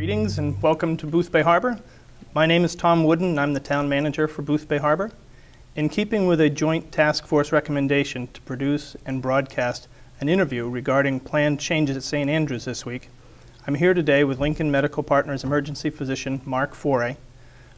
Greetings and welcome to Boothbay Harbor. My name is Tom Woodin and I'm the town manager for Boothbay Harbor. In keeping with a joint task force recommendation to produce and broadcast an interview regarding planned changes at St. Andrews this week, I'm here today with Lincoln Medical Partners emergency physician Mark Fourre,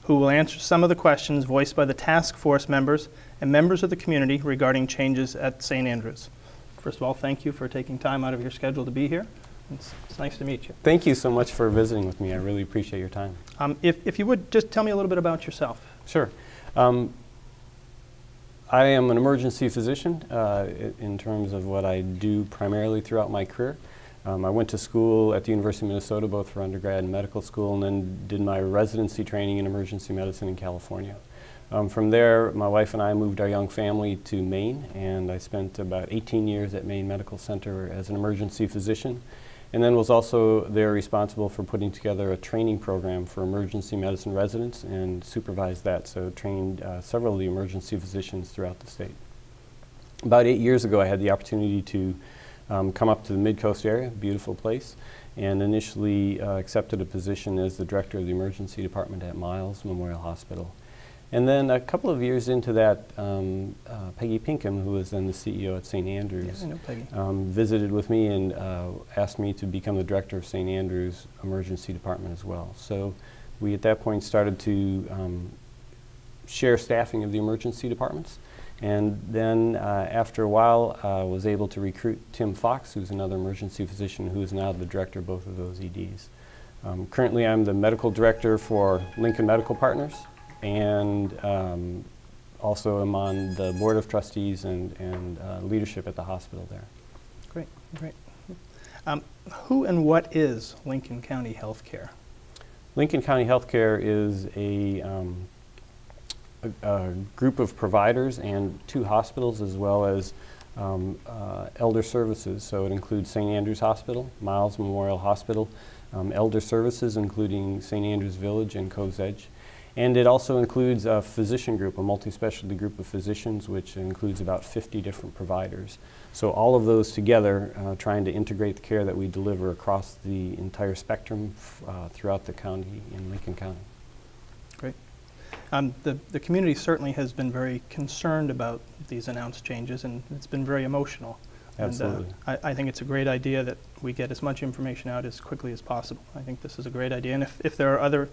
who will answer some of the questions voiced by the task force members and members of the community regarding changes at St. Andrews. First of all, thank you for taking time out of your schedule to be here. It's nice to meet you. Thank you so much for visiting with me. I really appreciate your time. If you would, just tell me a little bit about yourself. Sure. I am an emergency physician in terms of what I do primarily throughout my career. I went to school at the University of Minnesota, both for undergrad and medical school, and then did my residency training in emergency medicine in California. From there, my wife and I moved our young family to Maine, and I spent about 18 years at Maine Medical Center as an emergency physician, and then was also there responsible for putting together a training program for emergency medicine residents and supervised that, so trained several of the emergency physicians throughout the state. About 8 years ago, I had the opportunity to come up to the Mid-Coast area, beautiful place, and initially accepted a position as the director of the emergency department at Miles Memorial Hospital. And then a couple of years into that, Peggy Pinkham, who was then the CEO at St. Andrews, Yes, I know Peggy. Visited with me and asked me to become the director of St. Andrews Emergency Department as well. So we at that point started to share staffing of the emergency departments. And then after a while, was able to recruit Tim Fox, who's another emergency physician who is now the director of both of those EDs. Currently, I'm the medical director for Lincoln Medical Partners, and also am on the board of trustees and leadership at the hospital there. Great, great. Who and what is Lincoln County Healthcare? Lincoln County Healthcare is a group of providers and 2 hospitals, as well as elder services. So it includes St. Andrews Hospital, Miles Memorial Hospital, elder services including St. Andrews Village and Coves Edge. And it also includes a physician group, a multi-specialty group of physicians, which includes about 50 different providers. So all of those together, trying to integrate the care that we deliver across the entire spectrum throughout the county in Lincoln County. Great. The community certainly has been very concerned about these announced changes, and it's been very emotional. Absolutely. And, I think it's a great idea that we get as much information out as quickly as possible. I think this is a great idea, and if there are other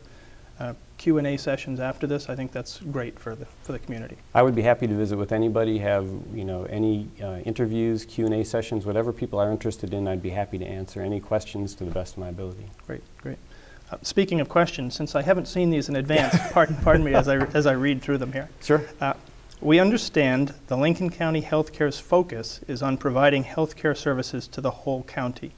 Q&A sessions after this, I think that's great for the community. I would be happy to visit with anybody, have any interviews, Q&A sessions, whatever people are interested in. I'd be happy to answer any questions to the best of my ability. Great, great. Speaking of questions, since I haven't seen these in advance, pardon me as I read through them here. Sure. We understand the Lincoln County Healthcare's focus is on providing healthcare services to the whole county.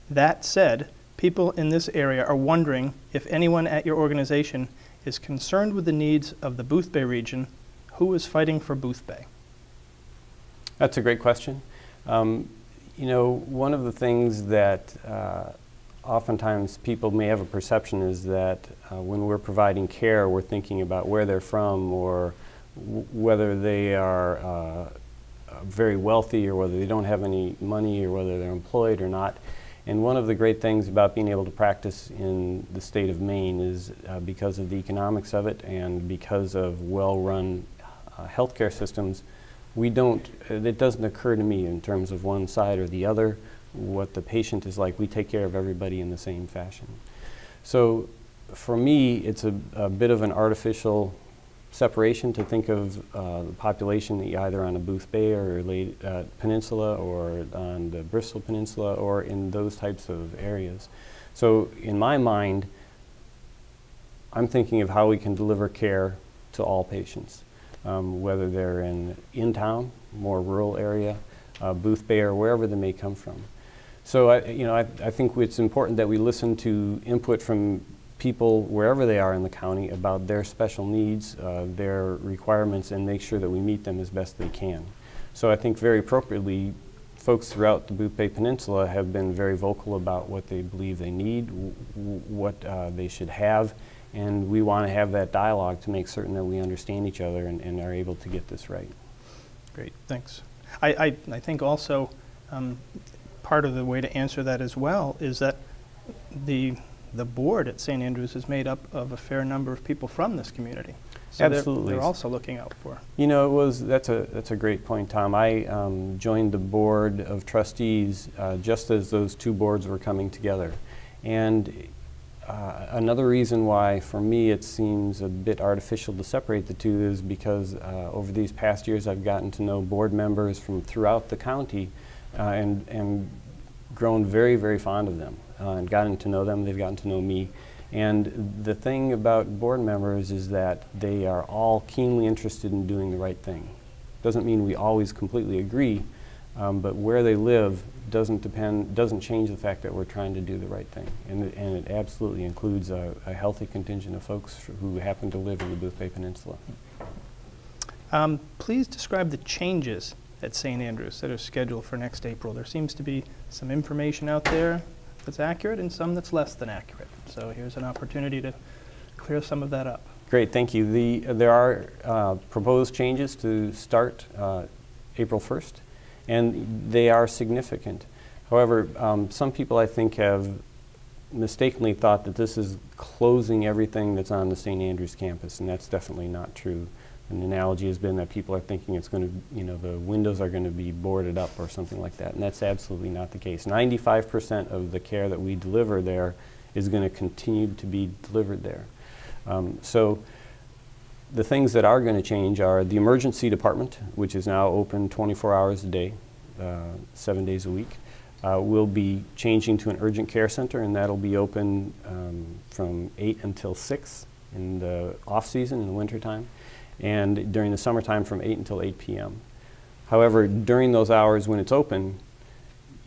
That said, people in this area are wondering if anyone at your organization is concerned with the needs of the Boothbay region. Who is fighting for Boothbay? That's a great question. One of the things that oftentimes people may have a perception is that when we're providing care, we're thinking about where they're from or whether they are very wealthy or whether they don't have any money or whether they're employed or not. And one of the great things about being able to practice in the state of Maine is because of the economics of it and because of well-run healthcare systems, it doesn't occur to me in terms of one side or the other what the patient is like. We take care of everybody in the same fashion. So for me, it's a bit of an artificial separation to think of the population either on the Boothbay or Peninsula or on the Bristol Peninsula or in those types of areas. So in my mind, I'm thinking of how we can deliver care to all patients, whether they're in town, more rural area, Boothbay, or wherever they may come from. So I think it's important that we listen to input from people wherever they are in the county about their special needs, their requirements, and make sure that we meet them as best they can. So I think very appropriately, folks throughout the Boothbay Peninsula have been very vocal about what they believe they need, what they should have, and we want to have that dialogue to make certain that we understand each other and are able to get this right. Great, thanks. I think also part of the way to answer that as well is that the the board at St. Andrews is made up of a fair number of people from this community. So Absolutely. they're also looking out for. You know, that's a great point, Tom. I joined the board of trustees just as those two boards were coming together. And another reason why, for me, it seems a bit artificial to separate the two is because over these past years I've gotten to know board members from throughout the county and grown very, very fond of them and gotten to know them. They've gotten to know me. And the thing about board members is that they are all keenly interested in doing the right thing. Doesn't mean we always completely agree, but where they live doesn't change the fact that we're trying to do the right thing. And it absolutely includes a healthy contingent of folks who happen to live in the Boothbay Peninsula. Please describe the changes at St. Andrews that are scheduled for next April. There seems to be some information out there that's accurate and some that's less than accurate. So here's an opportunity to clear some of that up. Great, thank you. There are proposed changes to start April 1st, and they are significant. However, some people, I think, have mistakenly thought that this is closing everything that's on the St. Andrews campus, and that's definitely not true. An analogy has been that people are thinking it's going to, you know, the windows are going to be boarded up or something like that, and that's absolutely not the case. 95% of the care that we deliver there is going to continue to be delivered there. So the things that are going to change are the emergency department, which is now open 24 hours a day, 7 days a week. We'll be changing to an urgent care center, and that'll be open from 8 until 6 in the off-season, in the wintertime, and during the summertime from 8 until 8 p.m. However, during those hours when it's open,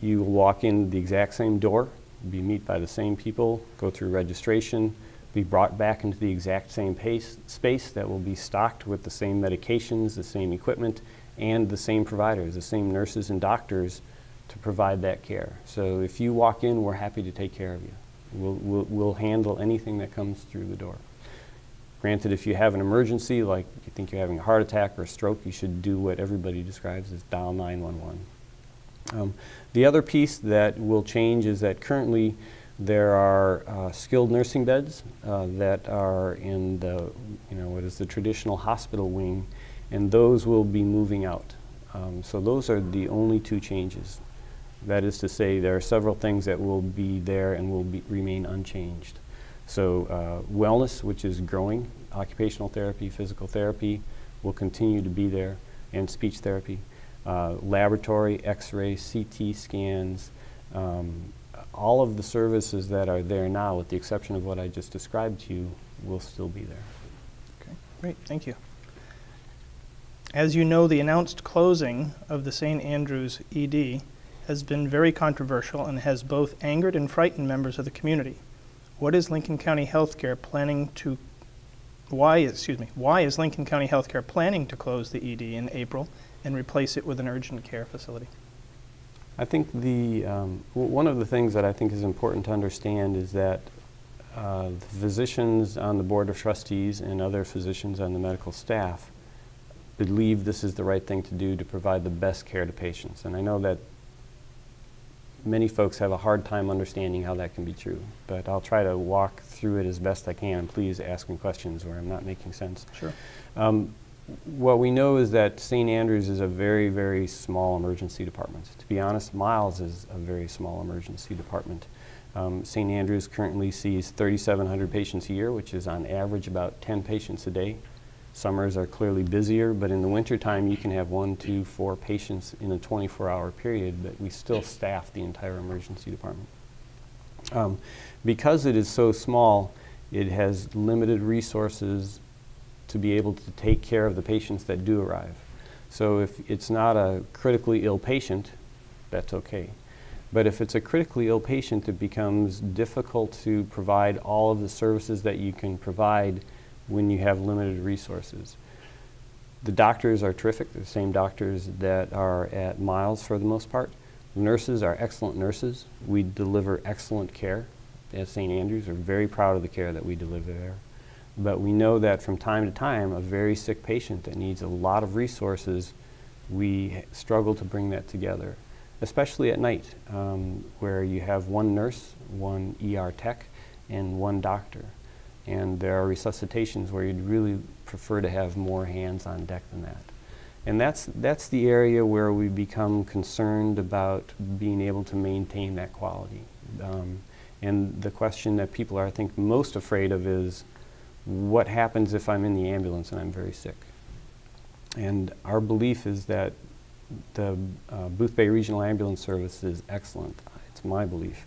you will walk in the exact same door, be met by the same people, go through registration, be brought back into the exact same space that will be stocked with the same medications, the same equipment, and the same providers, the same nurses and doctors to provide that care. So if you walk in, we're happy to take care of you. We'll handle anything that comes through the door. Granted, if you have an emergency, like you think you're having a heart attack or a stroke, you should do what everybody describes as dial 911. The other piece that will change is that currently there are skilled nursing beds that are in the, what is the traditional hospital wing, and those will be moving out. So those are the only two changes. That is to say, there are several things that will be there and will remain unchanged. So wellness, which is growing, occupational therapy, physical therapy, will continue to be there, and speech therapy. Laboratory, x-ray, CT scans, all of the services that are there now, with the exception of what I just described to you, will still be there. Okay, great, thank you. As you know, the announced closing of the St. Andrews ED has been very controversial and has both angered and frightened members of the community. Why is Lincoln County Healthcare planning to close the ED in April and replace it with an urgent care facility? I think one of the things that I think is important to understand is that the physicians on the Board of Trustees and other physicians on the medical staff believe this is the right thing to do to provide the best care to patients. And I know that many folks have a hard time understanding how that can be true, but I'll try to walk through it as best I can, and please ask me questions where I'm not making sense. Sure. What we know is that St. Andrews is a very, very small emergency department. To be honest, Miles is a very small emergency department. St. Andrews currently sees 3,700 patients a year, which is on average about 10 patients a day. Summers are clearly busier, but in the wintertime you can have 1, 2, 4 patients in a 24-hour period, but we still staff the entire emergency department. Because it is so small, it has limited resources to be able to take care of the patients that do arrive. So if it's not a critically ill patient, that's okay. But if it's a critically ill patient, it becomes difficult to provide all of the services that you can provide when you have limited resources. The doctors are terrific. They're the same doctors that are at Miles for the most part. The nurses are excellent nurses. We deliver excellent care at St. Andrews. We're very proud of the care that we deliver there. But we know that from time to time, a very sick patient that needs a lot of resources, we struggle to bring that together, especially at night, where you have one nurse, one ER tech, and one doctor. And there are resuscitations where you'd really prefer to have more hands on deck than that. And that's the area where we become concerned about being able to maintain that quality. And the question that people are, I think, most afraid of is, what happens if I'm in the ambulance and I'm very sick? And our belief is that the Boothbay Regional Ambulance Service is excellent. It's my belief.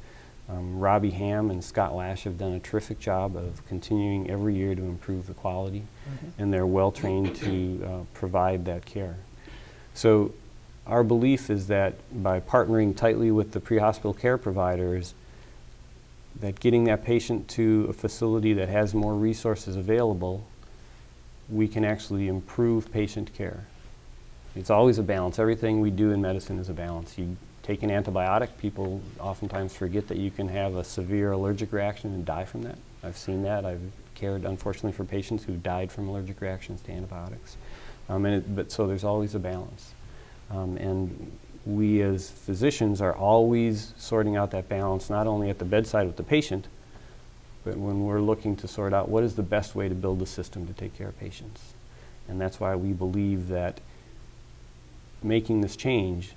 Robbie Ham and Scott Lash have done a terrific job of continuing every year to improve the quality, and they're well trained to provide that care. So our belief is that by partnering tightly with the pre-hospital care providers, that getting that patient to a facility that has more resources available, we can actually improve patient care. It's always a balance. Everything we do in medicine is a balance. You take an antibiotic, people oftentimes forget that you can have a severe allergic reaction and die from that. I've seen that. I've cared, unfortunately, for patients who died from allergic reactions to antibiotics. But so there's always a balance. And we as physicians are always sorting out that balance, not only at the bedside with the patient, but when we're looking to sort out what is the best way to build a system to take care of patients. And that's why we believe that making this change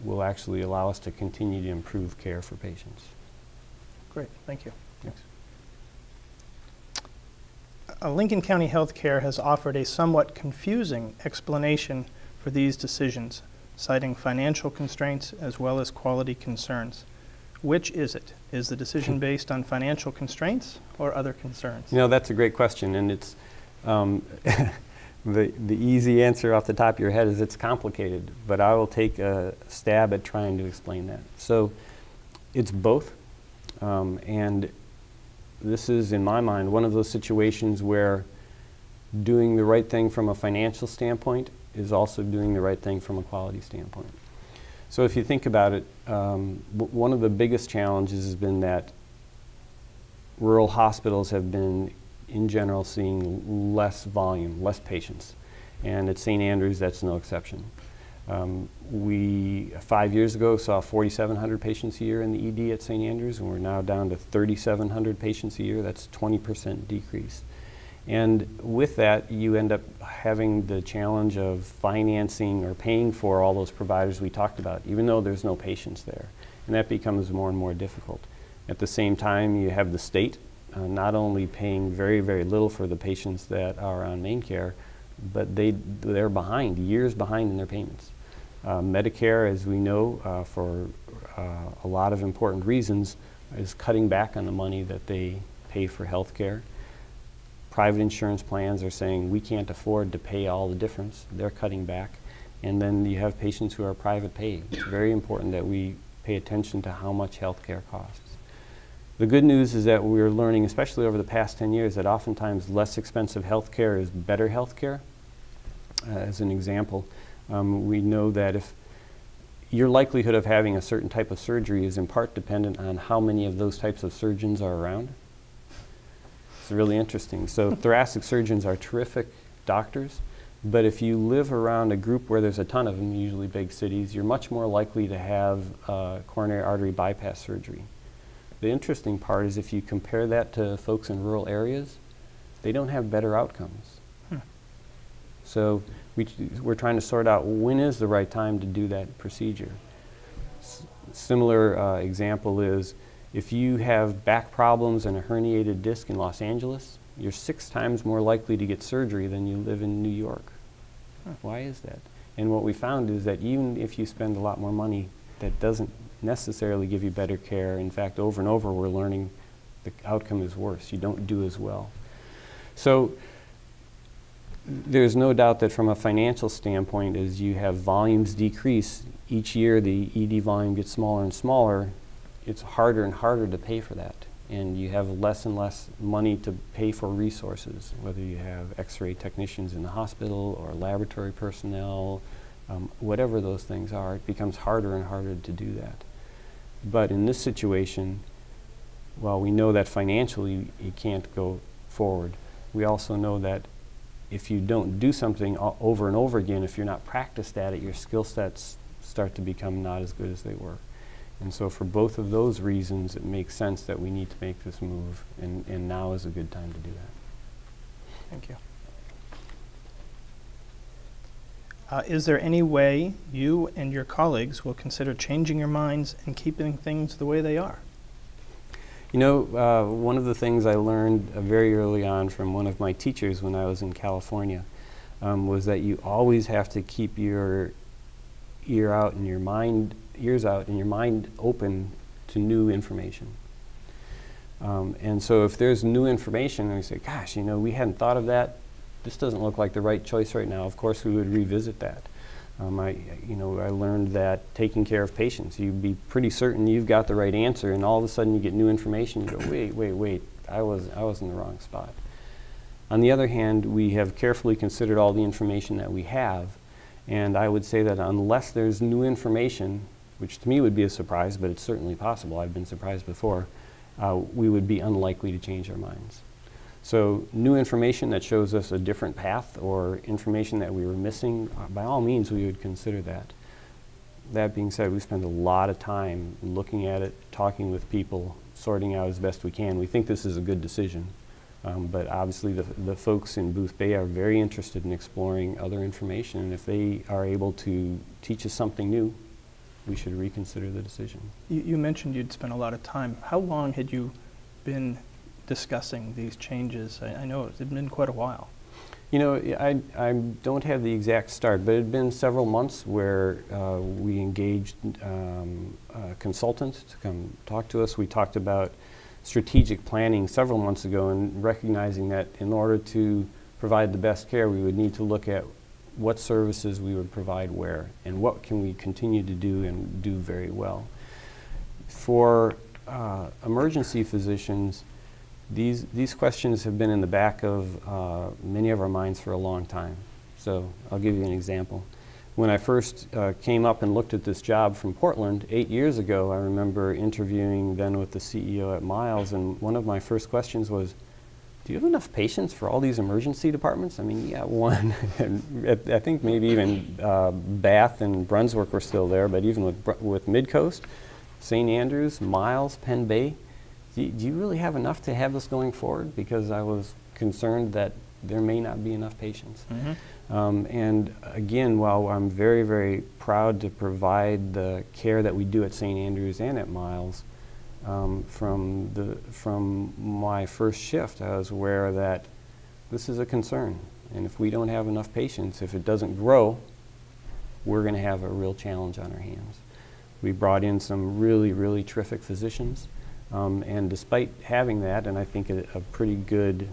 will actually allow us to continue to improve care for patients. Great, thank you. Thanks. Lincoln County Healthcare has offered a somewhat confusing explanation for these decisions, citing financial constraints as well as quality concerns. Which is it? Is the decision based on financial constraints or other concerns? You know, that's a great question, and it's the easy answer off the top of your head is it's complicated, but I will take a stab at trying to explain that. So it's both, and this is, in my mind, one of those situations where doing the right thing from a financial standpoint is also doing the right thing from a quality standpoint. So if you think about it, one of the biggest challenges has been that rural hospitals have been, in general, seeing less volume, less patients. And at St. Andrews, that's no exception. We, 5 years ago, saw 4,700 patients a year in the ED at St. Andrews, and we're now down to 3,700 patients a year. That's a 20% decrease. And with that, you end up having the challenge of financing or paying for all those providers we talked about, even though there's no patients there. And that becomes more and more difficult. At the same time, you have the state not only paying very, very little for the patients that are on main care, but they're behind, years behind in their payments. Medicare, as we know, for a lot of important reasons, is cutting back on the money that they pay for health care. Private insurance plans are saying we can't afford to pay all the difference. They're cutting back. And then you have patients who are private pay. It's very important that we pay attention to how much health care costs. The good news is that we're learning, especially over the past 10 years, that oftentimes less expensive health care is better health care. As an example, we know that if your likelihood of having a certain type of surgery is in part dependent on how many of those types of surgeons are around. It's really interesting. So thoracic surgeons are terrific doctors, but if you live around a group where there's a ton of them, usually big cities, you're much more likely to have coronary artery bypass surgery. The interesting part is if you compare that to folks in rural areas, they don't have better outcomes. So we're trying to sort out when is the right time to do that procedure. Similar example is if you have back problems and a herniated disc in Los Angeles, you're 6 times more likely to get surgery than you live in New York. Why is that? And what we found is that even if you spend a lot more money, that doesn't necessarily give you better care. In fact, over and over, we're learning the outcome is worse. You don't do as well. So there's no doubt that from a financial standpoint, as you have volumes decrease, each year the ED volume gets smaller and smaller, it's harder and harder to pay for that. And you have less and less money to pay for resources, whether you have x-ray technicians in the hospital or laboratory personnel, whatever those things are, it becomes harder and harder to do that. But in this situation, while we know that financially you can't go forward, we also know that if you don't do something over and over again, if you're not practiced at it, your skill sets start to become not as good as they were. And so for both of those reasons, it makes sense that we need to make this move, and now is a good time to do that. Thank you. Is there any way you and your colleagues will consider changing your minds and keeping things the way they are? You know, one of the things I learned very early on from one of my teachers when I was in California was that you always have to keep your ears out and your mind open to new information. And so if there's new information and we say, gosh, you know, we hadn't thought of that, this doesn't look like the right choice right now, of course we would revisit that. I learned that taking care of patients, you'd be pretty certain you've got the right answer, and all of a sudden you get new information, you go, wait, I was in the wrong spot. On the other hand, we have carefully considered all the information that we have, and I would say that unless there's new information, which to me would be a surprise, but it's certainly possible, I've been surprised before, we would be unlikely to change our minds. So new information that shows us a different path or information that we were missing, by all means we would consider that. That being said, we spend a lot of time looking at it, talking with people, sorting out as best we can. We think this is a good decision, but obviously the folks in Boothbay are very interested in exploring other information, and if they are able to teach us something new, we should reconsider the decision. You mentioned you'd spent a lot of time. How long had you been discussing these changes? I know it's been quite a while. You know, I don't have the exact start, but it had been several months where we engaged a consultant to come talk to us. We talked about strategic planning several months ago, and recognizing that in order to provide the best care, we would need to look at what services we would provide where, and what can we continue to do and do very well. For emergency physicians, these questions have been in the back of many of our minds for a long time. So I'll give you an example. When I first came up and looked at this job from Portland 8 years ago, I remember interviewing then with the CEO at Miles, and one of my first questions was, do you have enough patients for all these emergency departments? I mean, yeah, one. I think maybe even Bath and Brunswick were still there, but even with Midcoast, St. Andrews, Miles, Penn Bay, do you really have enough to have this going forward? Because I was concerned that there may not be enough patients. Mm-hmm. And again, while I'm very, very proud to provide the care that we do at St. Andrews and at Miles, from my first shift, I was aware that this is a concern. And if we don't have enough patients, if it doesn't grow, we're going to have a real challenge on our hands. We brought in some really, really terrific physicians. And despite having that, and I think a pretty good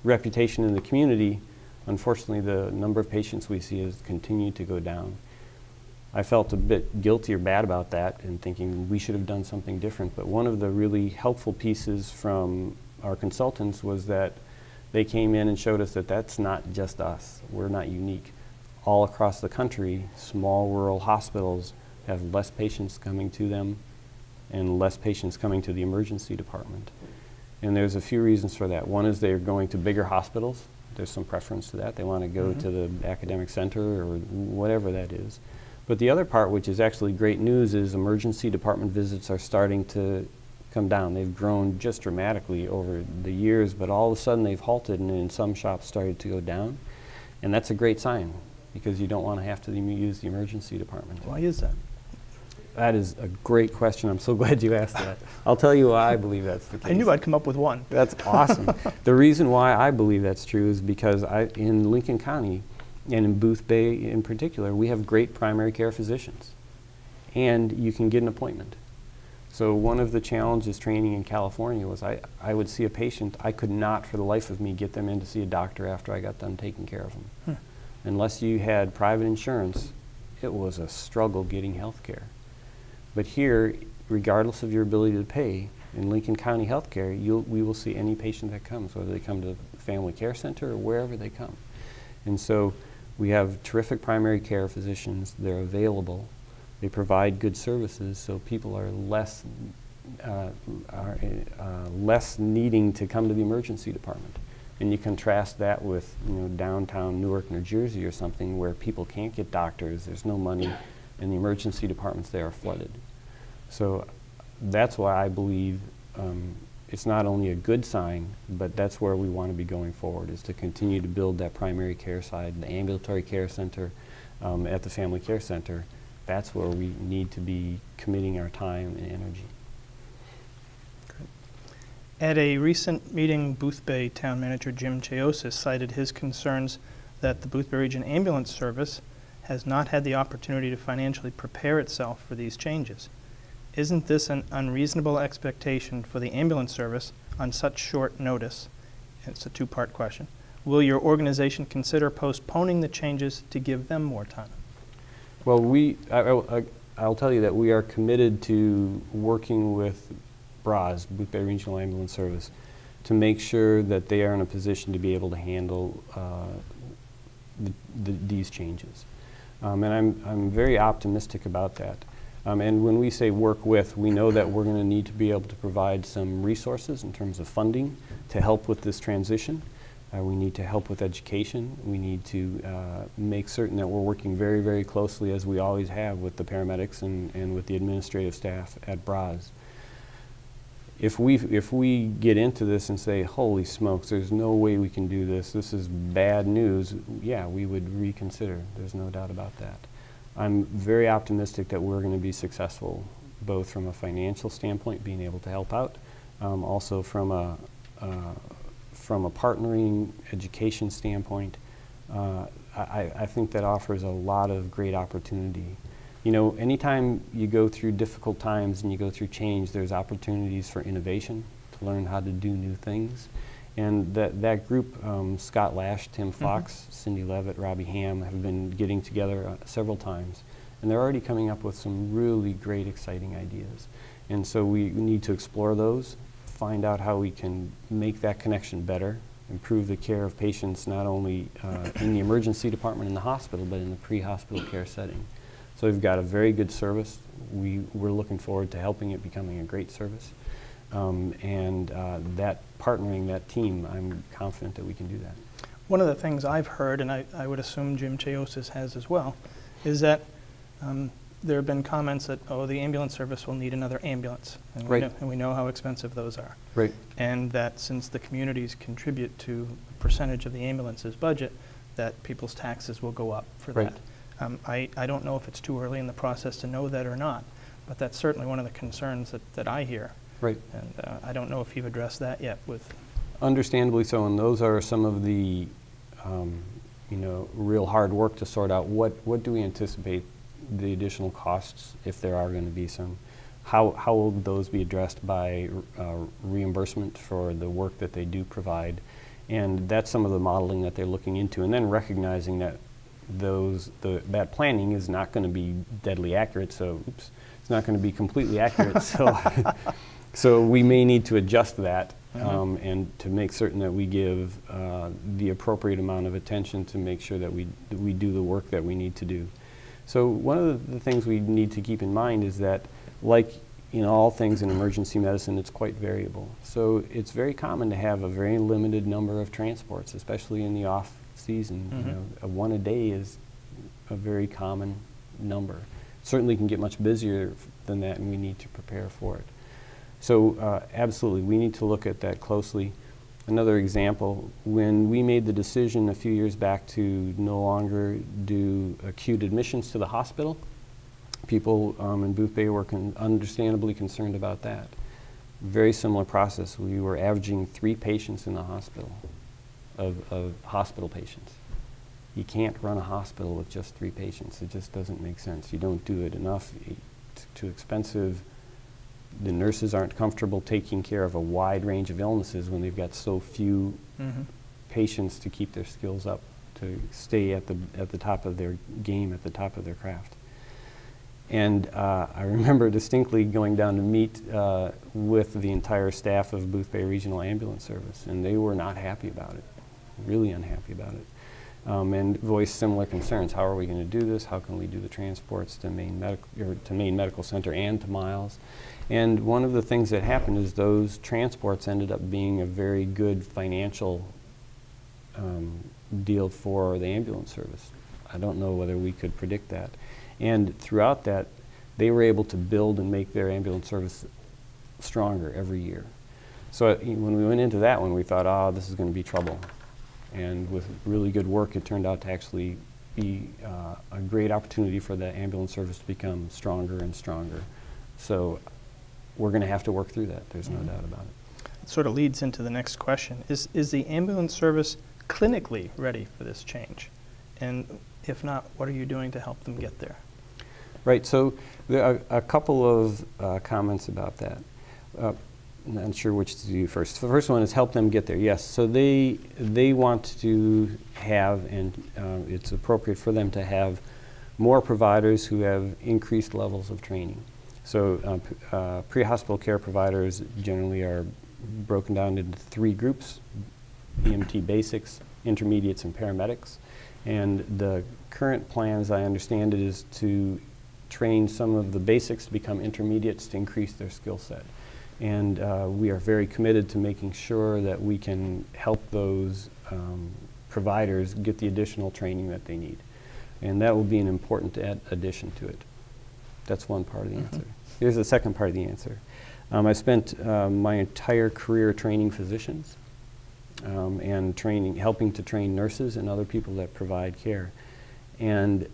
reputation in the community, unfortunately the number of patients we see has continued to go down. I felt a bit guilty or bad about that and thinking we should have done something different, but one of the really helpful pieces from our consultants was that they came in and showed us that that's not just us. We're not unique. All across the country, small rural hospitals have less patients coming to them and less patients coming to the emergency department. And there's a few reasons for that. One is they're going to bigger hospitals. There's some preference to that. They want to go to the academic center or whatever that is. But the other part, which is actually great news, is emergency department visits are starting to come down. They've grown just dramatically over the years, but all of a sudden they've halted and in some shops started to go down. And that's a great sign, because you don't want to have to use the emergency department. Why is that? That is a great question. I'm so glad you asked that. I'll tell you why I believe that's the case. I knew I'd come up with one. That's awesome. The reason why I believe that's true is because in Lincoln County, and in Boothbay in particular, we have great primary care physicians. And you can get an appointment. So one of the challenges training in California was I would see a patient, I could not for the life of me get them in to see a doctor after I got done taking care of them. Unless you had private insurance, it was a struggle getting health care. But here, regardless of your ability to pay, in Lincoln County Healthcare, we will see any patient that comes, whether they come to the family care center or wherever they come. And so we have terrific primary care physicians. They're available. They provide good services, so people are less needing to come to the emergency department. And you contrast that with downtown Newark, New Jersey or something where people can't get doctors, there's no money, and the emergency departments there are flooded. So that's why I believe it's not only a good sign, but that's where we want to be going forward, is to continue to build that primary care side, the ambulatory care center, at the family care center. That's where we need to be committing our time and energy. At a recent meeting, Boothbay Town Manager Jim Chaosis cited his concerns that the Boothbay Region Ambulance Service has not had the opportunity to financially prepare itself for these changes. Isn't this an unreasonable expectation for the ambulance service on such short notice? It's a two-part question. Will your organization consider postponing the changes to give them more time? Well, I'll tell you that we are committed to working with BRAS, Boothbay Regional Ambulance Service, to make sure that they are in a position to be able to handle these changes. And I'm very optimistic about that. And when we say work with, we know that we're going to need to be able to provide some resources in terms of funding to help with this transition. We need to help with education. We need to make certain that we're working very, very closely, as we always have, with the paramedics and with the administrative staff at BRAS. If we get into this and say, holy smokes, there's no way we can do this, this is bad news, yeah, we would reconsider. There's no doubt about that. I'm very optimistic that we're going to be successful, both from a financial standpoint, being able to help out, also from a partnering education standpoint. I think that offers a lot of great opportunity. You know, anytime you go through difficult times and you go through change, there's opportunities for innovation, to learn how to do new things. And that group, Scott Lash, Tim Fox, Cindy Levitt, Robbie Ham, have been getting together several times. And they're already coming up with some really great, exciting ideas. And so we need to explore those, find out how we can make that connection better, improve the care of patients not only in the emergency department in the hospital, but in the pre-hospital care setting. So we've got a very good service. We're looking forward to helping it becoming a great service. That partnering, that team, I'm confident that we can do that. One of the things I've heard, and I would assume Jim Chaosis has as well, is that there have been comments that, oh, the ambulance service will need another ambulance. And we know how expensive those are. Right. And that since the communities contribute to a percentage of the ambulance's budget, that people's taxes will go up for that. I don't know if it's too early in the process to know that or not, but that's certainly one of the concerns that I hear. Right. And I don't know if you've addressed that yet with... Understandably so, and those are some of the you know, real hard work to sort out what do we anticipate the additional costs, if there are going to be some. How will those be addressed by reimbursement for the work that they do provide? And that's some of the modeling that they're looking into, and then recognizing that that planning is not going to be deadly accurate, so oops, it's not going to be completely accurate, so we may need to adjust that and to make certain that we give the appropriate amount of attention to make sure that we do the work that we need to do. So one of the things we need to keep in mind is that, like in all things in emergency medicine, it's quite variable. So it's very common to have a very limited number of transports, especially in the off season. You know, a one a day is a very common number. Certainly can get much busier than that, and we need to prepare for it. So absolutely, we need to look at that closely. Another example, when we made the decision a few years back to no longer do acute admissions to the hospital, people in Boothbay were understandably concerned about that. Very similar process. We were averaging 3 patients in the hospital, of hospital patients. You can't run a hospital with just 3 patients. It just doesn't make sense. You don't do it enough. It's too expensive. The nurses aren't comfortable taking care of a wide range of illnesses when they've got so few patients to keep their skills up, to stay at the top of their game, at the top of their craft. And I remember distinctly going down to meet with the entire staff of Boothbay Regional Ambulance Service, and they were not happy about it, really unhappy about it, and voiced similar concerns. How are we going to do this? How can we do the transports to Maine Medical Center and to Miles? And one of the things that happened is those transports ended up being a very good financial deal for the ambulance service. I don't know whether we could predict that. And throughout that, they were able to build and make their ambulance service stronger every year. So when we went into that one, we thought, oh, this is going to be trouble. And with really good work, it turned out to actually be a great opportunity for the ambulance service to become stronger and stronger. So we're going to have to work through that. There's no doubt about it. It sort of leads into the next question. Is the ambulance service clinically ready for this change? And if not, what are you doing to help them get there? Right, so there are a couple of comments about that. I'm not sure which to do first. The first one is help them get there. Yes, so they want to have, and it's appropriate for them to have, more providers who have increased levels of training. So pre-hospital care providers generally are broken down into 3 groups: EMT basics, intermediates, and paramedics. And the current plan, as I understand it, is to train some of the basics to become intermediates to increase their skill set. And we are very committed to making sure that we can help those providers get the additional training that they need. And that will be an important addition to it. That's one part of the answer. Here's the second part of the answer. I spent my entire career training physicians and helping to train nurses and other people that provide care. And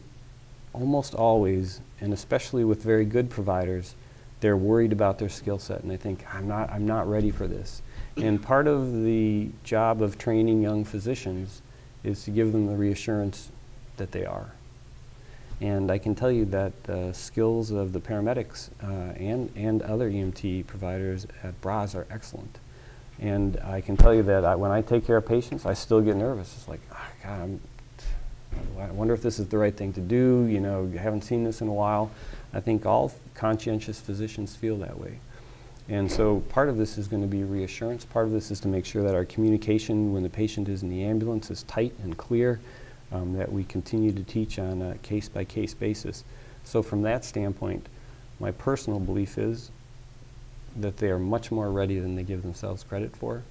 almost always, and especially with very good providers, they're worried about their skill set, and they think, I'm not ready for this. And part of the job of training young physicians is to give them the reassurance that they are. And I can tell you that the skills of the paramedics and other EMT providers at BRAS are excellent. And I can tell you that when I take care of patients, I still get nervous. It's like, oh, God, I wonder if this is the right thing to do. You know, I haven't seen this in a while. I think all conscientious physicians feel that way. And so part of this is going to be reassurance. Part of this is to make sure that our communication when the patient is in the ambulance is tight and clear, that we continue to teach on a case-by-case basis. So from that standpoint, my personal belief is that they are much more ready than they give themselves credit for.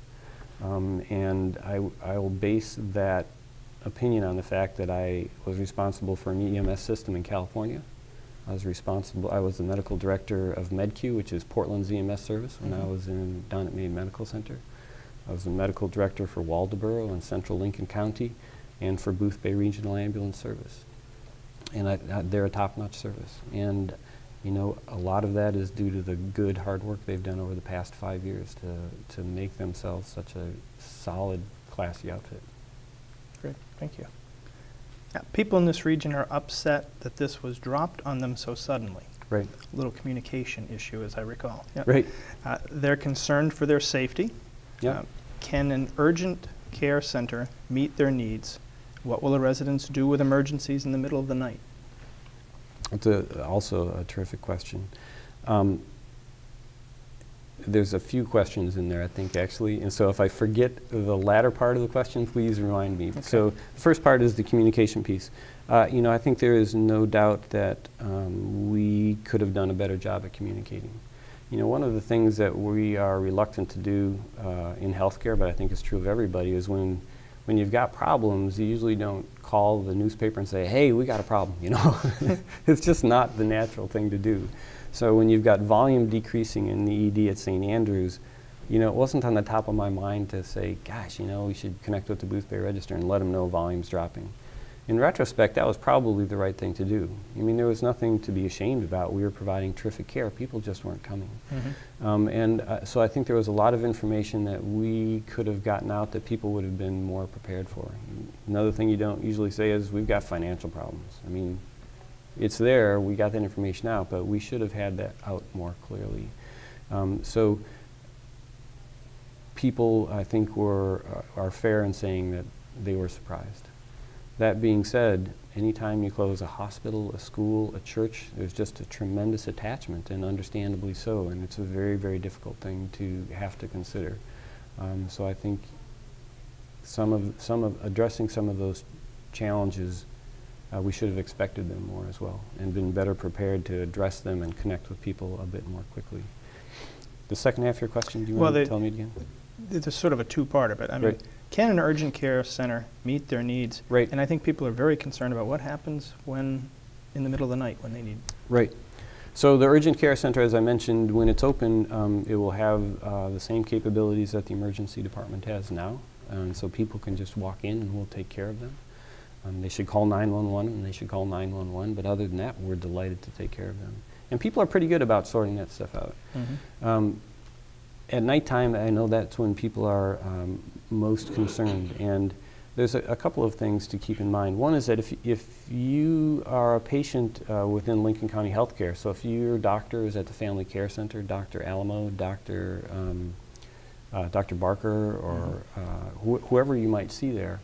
And I will base that opinion on the fact that I was responsible for an EMS system in California. I was the medical director of MedQ, which is Portland's EMS service, when I was down at Maine Medical Center. I was the medical director for Waldoboro in central Lincoln County and for Boothbay Regional Ambulance Service. And they're a top-notch service. And you know, a lot of that is due to the good hard work they've done over the past 5 years to make themselves such a solid, classy outfit. Great, thank you. Now, people in this region are upset that this was dropped on them so suddenly. Right. A little communication issue, as I recall. Yep. Right. They're concerned for their safety. Yep. Can an urgent care center meet their needs? What will the residents do with emergencies in the middle of the night? It's also a terrific question. There's a few questions in there, I think, actually. And so if I forget the latter part of the question, please remind me. Okay. So the first part is the communication piece. You know, I think there is no doubt that we could have done a better job at communicating. You know, one of the things that we are reluctant to do in healthcare, but I think is true of everybody, is when you've got problems, you usually don't call the newspaper and say, hey, we got a problem, you know. It's just not the natural thing to do. So when you've got volume decreasing in the ED at St. Andrews, you know, it wasn't on the top of my mind to say, gosh, you know, we should connect with the Boothbay Register and let them know volume's dropping. In retrospect, that was probably the right thing to do. I mean, there was nothing to be ashamed about. We were providing terrific care. People just weren't coming. So I think there was a lot of information that we could have gotten out that people would have been more prepared for. Another thing you don't usually say is, we've got financial problems. I mean, it's there, we got that information out, but we should have had that out more clearly. So people, I think, are fair in saying that they were surprised. That being said, anytime you close a hospital, a school, a church, there's just a tremendous attachment, and understandably so, and it's a very, very difficult thing to have to consider. So I think addressing some of those challenges, we should have expected them more as well, and been better prepared to address them and connect with people a bit more quickly. The second half of your question, do you want to tell me again? It's sort of a two-parter, but I mean, can an urgent care center meet their needs? Right. And I think people are very concerned about what happens when, in the middle of the night, when they need. Right. So the urgent care center, as I mentioned, when it's open, it will have the same capabilities that the emergency department has now. And so people can just walk in and we'll take care of them. They should call 911 and they should call 911, but other than that, we're delighted to take care of them. And people are pretty good about sorting that stuff out. At nighttime, I know that's when people are most concerned. And there's a couple of things to keep in mind. One is that if you are a patient within Lincoln County Healthcare, so if your doctor is at the Family Care Center, Dr. Alamo, Dr. Barker, or whoever you might see there,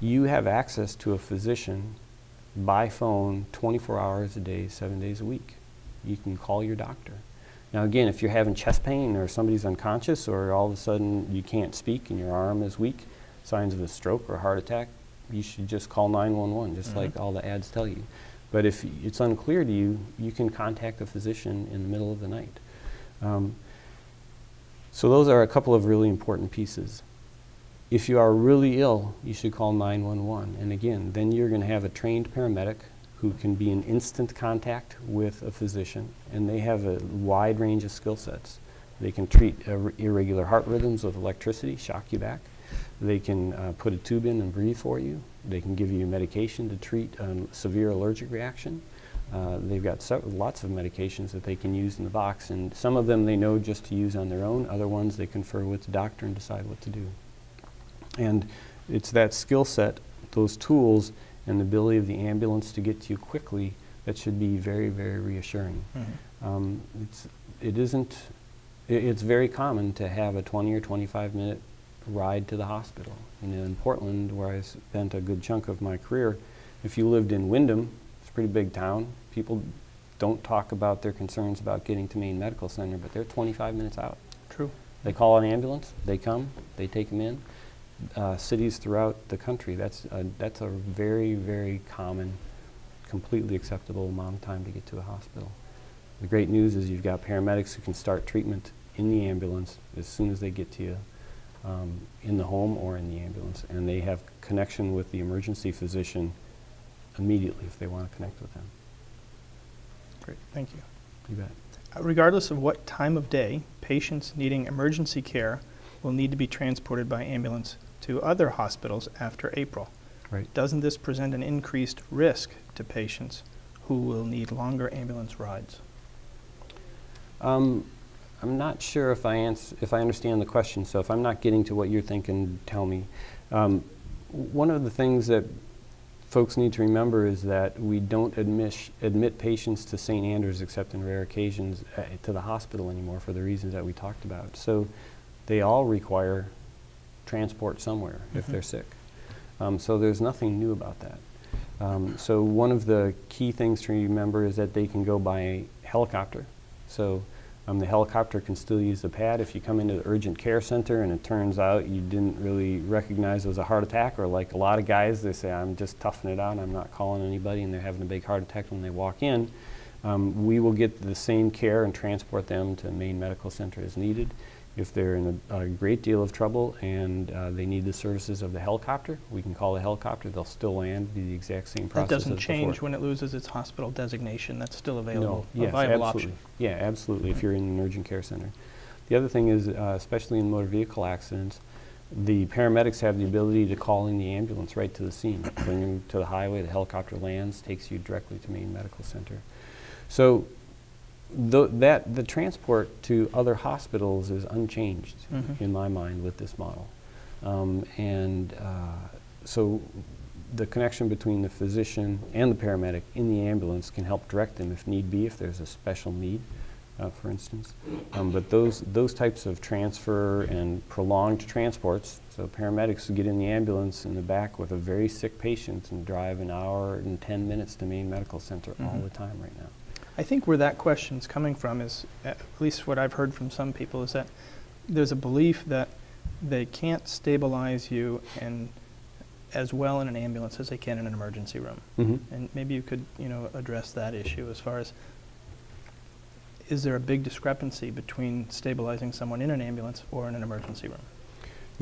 you have access to a physician by phone 24 hours a day, 7 days a week. You can call your doctor. Now again, if you're having chest pain or somebody's unconscious or all of a sudden you can't speak and your arm is weak, signs of a stroke or a heart attack, you should just call 911, just like all the ads tell you. But if it's unclear to you, you can contact a physician in the middle of the night. So those are a couple of really important pieces. If you are really ill, you should call 911. And again, then you're going to have a trained paramedic who can be in instant contact with a physician, and they have a wide range of skill sets. They can treat irregular heart rhythms with electricity, shock you back. They can put a tube in and breathe for you. They can give you medication to treat severe allergic reaction. They've got lots of medications that they can use in the box, and some of them they know just to use on their own. Other ones they confer with the doctor and decide what to do. And it's that skill set, those tools, and the ability of the ambulance to get to you quickly that should be very, very reassuring. It's very common to have a 20 or 25-minute ride to the hospital. And in Portland, where I spent a good chunk of my career, if you lived in Windham, it's a pretty big town, people don't talk about their concerns about getting to Maine Medical Center, but they're 25 minutes out. True. They call an ambulance, they come, they take them in. Cities throughout the country, that's a very, very common, completely acceptable amount of time to get to a hospital. The great news is you've got paramedics who can start treatment in the ambulance as soon as they get to you, in the home or in the ambulance, and they have connection with the emergency physician immediately if they want to connect with them. Great, thank you. You bet. Regardless of what time of day, patients needing emergency care will need to be transported by ambulance to other hospitals after April. Right. Doesn't this present an increased risk to patients who will need longer ambulance rides? I'm not sure if I understand the question, so if I'm not getting to what you're thinking, tell me. One of the things that folks need to remember is that we don't admit patients to St. Andrews except in rare occasions to the hospital anymore for the reasons that we talked about. So they all require transport somewhere if they're sick. So there's nothing new about that. So one of the key things to remember is that they can go by helicopter. So the helicopter can still use the pad. If you come into the urgent care center and it turns out you didn't really recognize it was a heart attack, or like a lot of guys, they say, I'm just toughing it out, I'm not calling anybody, and they're having a big heart attack when they walk in, we will get the same care and transport them to Maine Medical Center as needed. If they're in a great deal of trouble and they need the services of the helicopter, we can call the helicopter. They'll still land, be the exact same process. That doesn't as change before. when it loses its hospital designation. That's still available, No, a yes, viable absolutely. option. Yeah, absolutely, if you're in an urgent care center. The other thing is, especially in motor vehicle accidents, the paramedics have the ability to call in the ambulance right to the scene. Bring them to the highway, the helicopter lands, takes you directly to Maine Medical Center. So the transport to other hospitals is unchanged in my mind with this model. So the connection between the physician and the paramedic in the ambulance can help direct them if need be, if there's a special need, for instance. But those types of transfer and prolonged transports, so paramedics get in the ambulance in the back with a very sick patient and drive an hour and 10 minutes to Maine Medical Center all the time right now. I think where that question's coming from is, at least what I've heard from some people, is that there's a belief that they can't stabilize you as well in an ambulance as they can in an emergency room. And maybe you could, address that issue as far as, is there a big discrepancy between stabilizing someone in an ambulance or in an emergency room?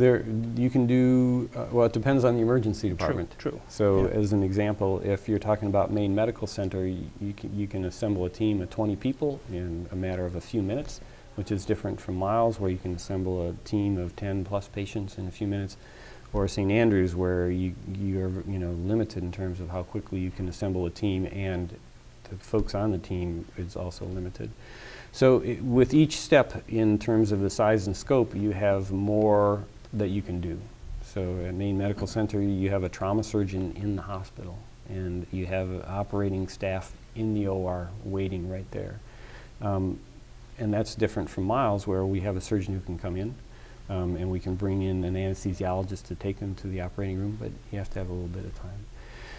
There, you can do, well, it depends on the emergency department. True. So Yeah. as an example, if you're talking about Maine Medical Center, you can assemble a team of 20 people in a matter of a few minutes, which is different from Miles, where you can assemble a team of 10 plus patients in a few minutes, or St. Andrews, where you're limited in terms of how quickly you can assemble a team, and the folks on the team is also limited. So with each step in terms of the size and scope, you have more that you can do. So at Maine Medical Center, you have a trauma surgeon in the hospital, and you have operating staff in the OR waiting right there. And that's different from Miles, where we have a surgeon who can come in, and we can bring in an anesthesiologist to take them to the operating room, but you have to have a little bit of time.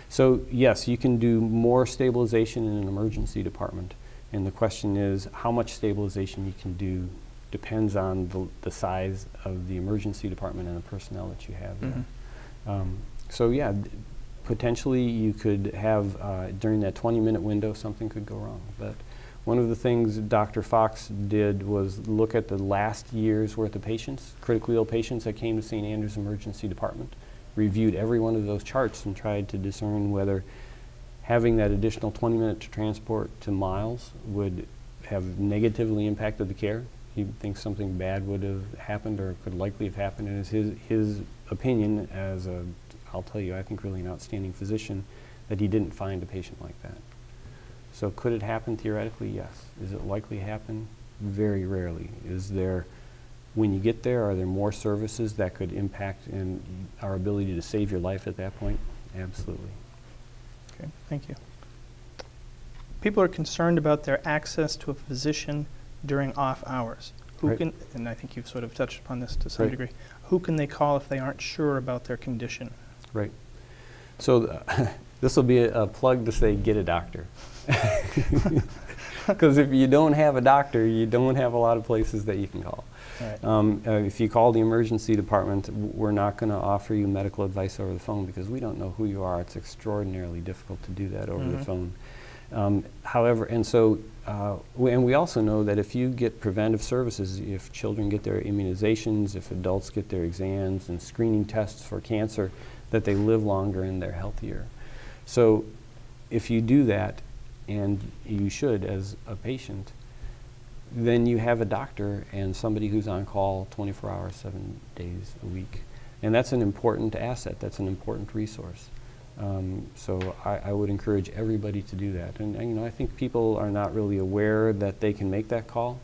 So yes, you can do more stabilization in an emergency department. And the question is, how much stabilization you can do depends on the size of the emergency department and the personnel that you have there. So yeah, potentially you could have, during that 20-minute window, something could go wrong. But one of the things Dr. Fox did was look at the last year's worth of patients, critically ill patients that came to St. Andrews Emergency Department, reviewed every one of those charts and tried to discern whether having that additional 20-minute transport to Miles would have negatively impacted the care. He thinks something bad would have happened or could likely have happened, and it's his opinion as a, I'll tell you, I think really an outstanding physician, that he didn't find a patient like that. So could it happen theoretically? Yes. Is it likely to happen? Very rarely. Is there, when you get there, are there more services that could impact in our ability to save your life at that point? Absolutely. Okay, thank you. People are concerned about their access to a physician during off hours. Who Right. can, and I think you've sort of touched upon this to some Right. degree, who can they call if they aren't sure about their condition? Right. So this will be a plug to say, get a doctor. Because if you don't have a doctor, you don't have a lot of places that you can call. Right. If you call the emergency department, we're not going to offer you medical advice over the phone because we don't know who you are. It's extraordinarily difficult to do that over the phone. However, and so, and we also know that if you get preventive services, if children get their immunizations, if adults get their exams and screening tests for cancer, that they live longer and they're healthier. So if you do that, and you should as a patient, then you have a doctor and somebody who's on call 24 hours, 7 days a week. And that's an important asset. That's an important resource. So I would encourage everybody to do that. And I think people are not really aware that they can make that call.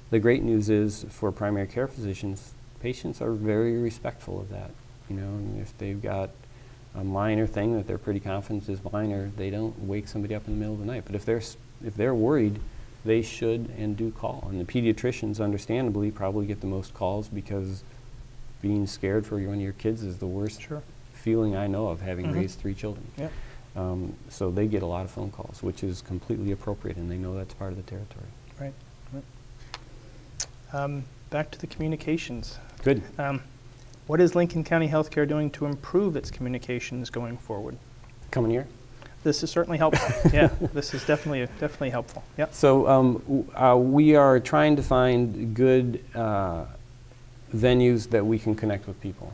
The great news is, for primary care physicians, patients are very respectful of that. And if they've got a minor thing that they're pretty confident is minor, they don't wake somebody up in the middle of the night. But if they're worried, they should and do call. And the pediatricians, understandably, probably get the most calls, because being scared for one of your kids is the worst feeling I know of, having raised 3 children. Yeah. So they get a lot of phone calls, which is completely appropriate, and they know that's part of the territory. Right. Back to the communications. Good. What is Lincoln County Healthcare doing to improve its communications going forward? Coming here? This is certainly helpful. Yeah, this is definitely helpful. Yeah. So we are trying to find good venues that we can connect with people.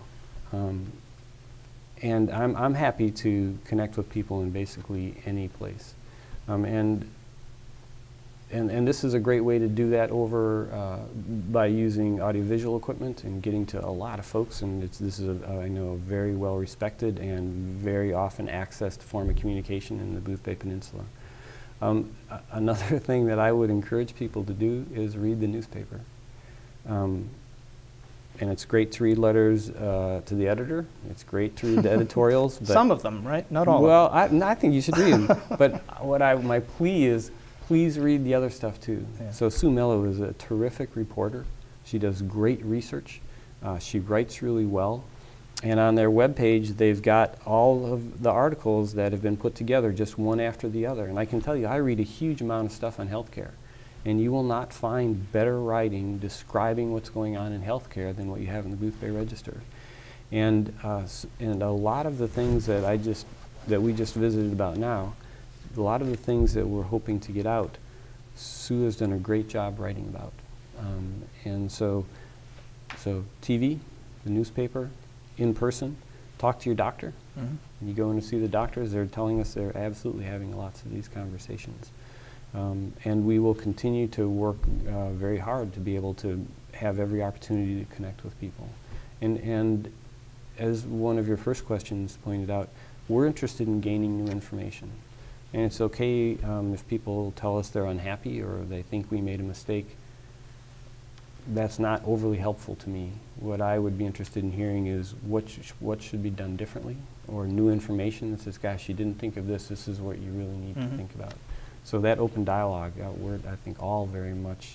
And I'm happy to connect with people in basically any place. And this is a great way to do that by using audiovisual equipment and getting to a lot of folks. And this is, I know, a very well respected and very often accessed form of communication in the Boothbay Peninsula. Another thing that I would encourage people to do is read the newspaper. And it's great to read letters to the editor. It's great to read the editorials. But some of them, right? Not all of Well, them. I think you should read them. But my plea is, please read the other stuff too. Yeah. So Sue Mello is a terrific reporter. She does great research. She writes really well. And on their webpage, they've got all of the articles that have been put together, just one after the other. And I can tell you, I read a huge amount of stuff on healthcare. And you will not find better writing describing what's going on in healthcare than what you have in the Boothbay Register. And a lot of the things that we just visited about now, a lot of the things that we're hoping to get out, Sue has done a great job writing about. And so TV, the newspaper, in person, talk to your doctor. Mm-hmm. You go in to see the doctors, they're telling us they're absolutely having lots of these conversations. And we will continue to work very hard to be able to have every opportunity to connect with people. And as one of your first questions pointed out, we're interested in gaining new information. And it's okay if people tell us they're unhappy or they think we made a mistake. That's not overly helpful to me. What I would be interested in hearing is what should be done differently, or new information that says, gosh, you didn't think of this, this is what you really need to think about. So that open dialogue, we're, I think, all very much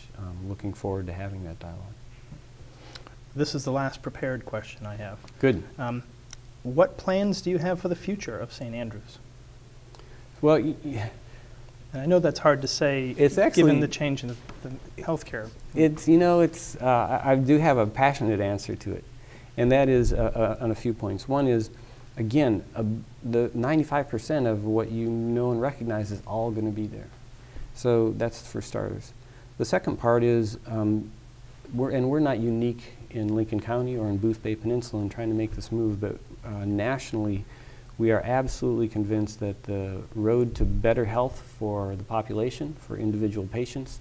looking forward to having that dialogue. This is the last prepared question I have. Good. What plans do you have for the future of St. Andrews? Well, and I know that's hard to say, it's actually, given the change in the healthcare. It's, you know, it's, I do have a passionate answer to it, and that is on a few points. One is, again, the 95% of what you know and recognize is all going to be there. So that's for starters. The second part is, we're not unique in Lincoln County or in Boothbay Peninsula in trying to make this move, but nationally, we are absolutely convinced that the road to better health for the population, for individual patients,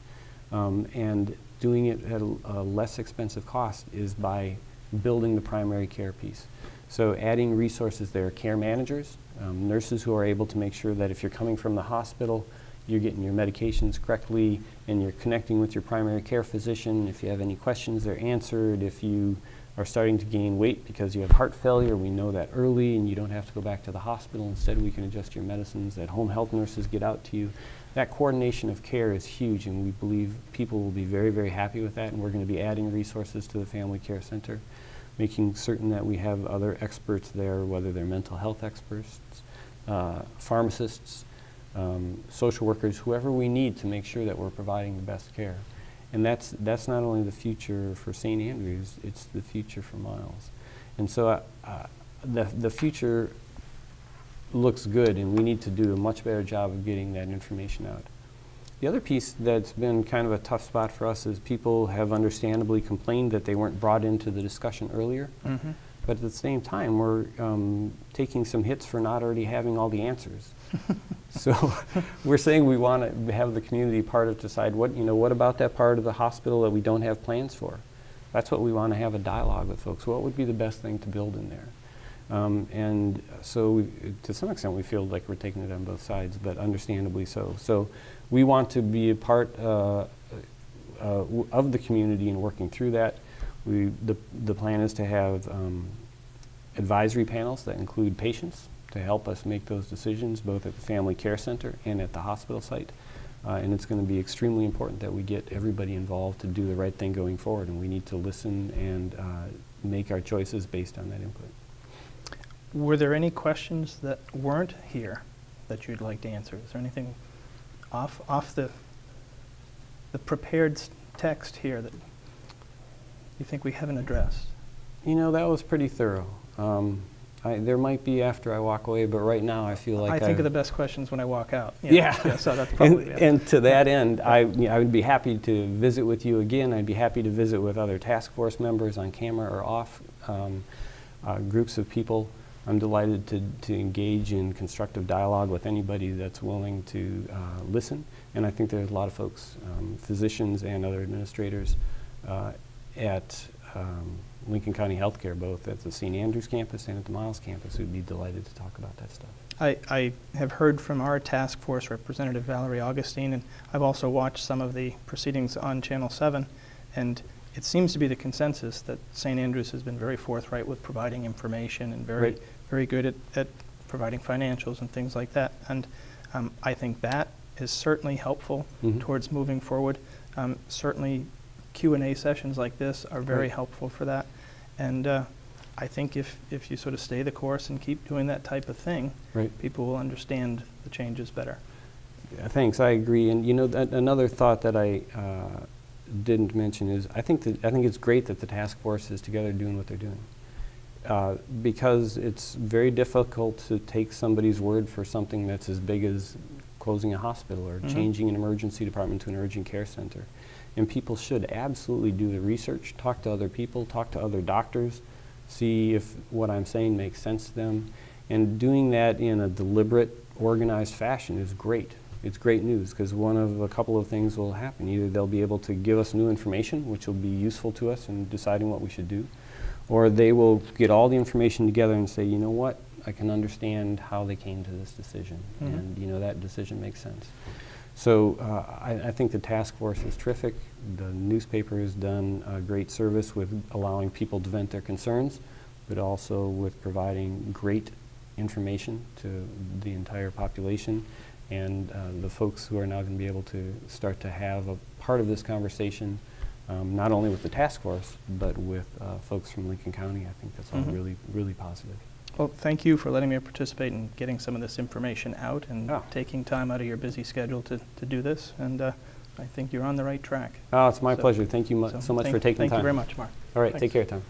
and doing it at a less expensive cost is by building the primary care piece. So adding resources there, care managers, nurses who are able to make sure that if you're coming from the hospital, you're getting your medications correctly and you're connecting with your primary care physician. If you have any questions, they're answered. If you are starting to gain weight because you have heart failure, we know that early and you don't have to go back to the hospital. Instead, we can adjust your medicines, that home health nurses get out to you. That coordination of care is huge, and we believe people will be very, very happy with that, and we're going to be adding resources to the Family Care Center, making certain that we have other experts there, whether they're mental health experts, pharmacists, social workers, whoever we need to make sure that we're providing the best care. And that's not only the future for St. Andrews, it's the future for Miles. And so the future looks good, and we need to do a much better job of getting that information out. The other piece that's been kind of a tough spot for us is people have understandably complained that they weren't brought into the discussion earlier. Mm-hmm. But at the same time, we're taking some hits for not already having all the answers. So we're saying we want to have the community part of decide what about that part of the hospital that we don't have plans for. That's what we want to have a dialogue with folks. What would be the best thing to build in there? And so to some extent we feel like we're taking it on both sides, but understandably so. So we want to be a part of the community in working through that. The plan is to have advisory panels that include patients to help us make those decisions, both at the Family Care Center and at the hospital site. And it's going to be extremely important that we get everybody involved to do the right thing going forward, and we need to listen and make our choices based on that input. Were there any questions that weren't here that you'd like to answer? Is there anything off the prepared text here that you think we haven't addressed? You know, that was pretty thorough. There might be after I walk away, but right now I feel like I think of the best questions when I walk out. Yeah. So that's probably and to that end, I would be happy to visit with you again. I'd be happy to visit with other task force members on camera or off, groups of people. I'm delighted to engage in constructive dialogue with anybody that's willing to listen. And I think there's a lot of folks, physicians and other administrators at Lincoln County Healthcare, both at the St. Andrews campus and at the Miles campus, who'd be delighted to talk about that stuff. I have heard from our task force representative, Valerie Augustine, and I've also watched some of the proceedings on Channel 7, and it seems to be the consensus that St. Andrews has been very forthright with providing information and very good at providing financials and things like that. And I think that is certainly helpful towards moving forward. Certainly Q&A sessions like this are very helpful for that. And I think if you sort of stay the course and keep doing that type of thing, people will understand the changes better. Yeah, thanks, I agree. And you know, another thought that I didn't mention is I think it's great that the task force is together doing what they're doing. Because it's very difficult to take somebody's word for something that's as big as closing a hospital or changing an emergency department to an urgent care center. And people should absolutely do the research, talk to other people, talk to other doctors, see if what I'm saying makes sense to them. And doing that in a deliberate, organized fashion is great. It's great news, because one of a couple of things will happen. Either they'll be able to give us new information, which will be useful to us in deciding what we should do, or they will get all the information together and say, you know what, I can understand how they came to this decision, and you know, that decision makes sense. So I think the task force is terrific. The newspaper has done a great service with allowing people to vent their concerns, but also with providing great information to the entire population. And the folks who are now going to be able to start to have a part of this conversation, not only with the task force, but with folks from Lincoln County. I think that's all really, really positive. Well, thank you for letting me participate in getting some of this information out and taking time out of your busy schedule to do this. And I think you're on the right track. Oh, it's my pleasure. Thank you so much for taking the time. Thank you very much, Mark. All right, Thanks. take care, Tom.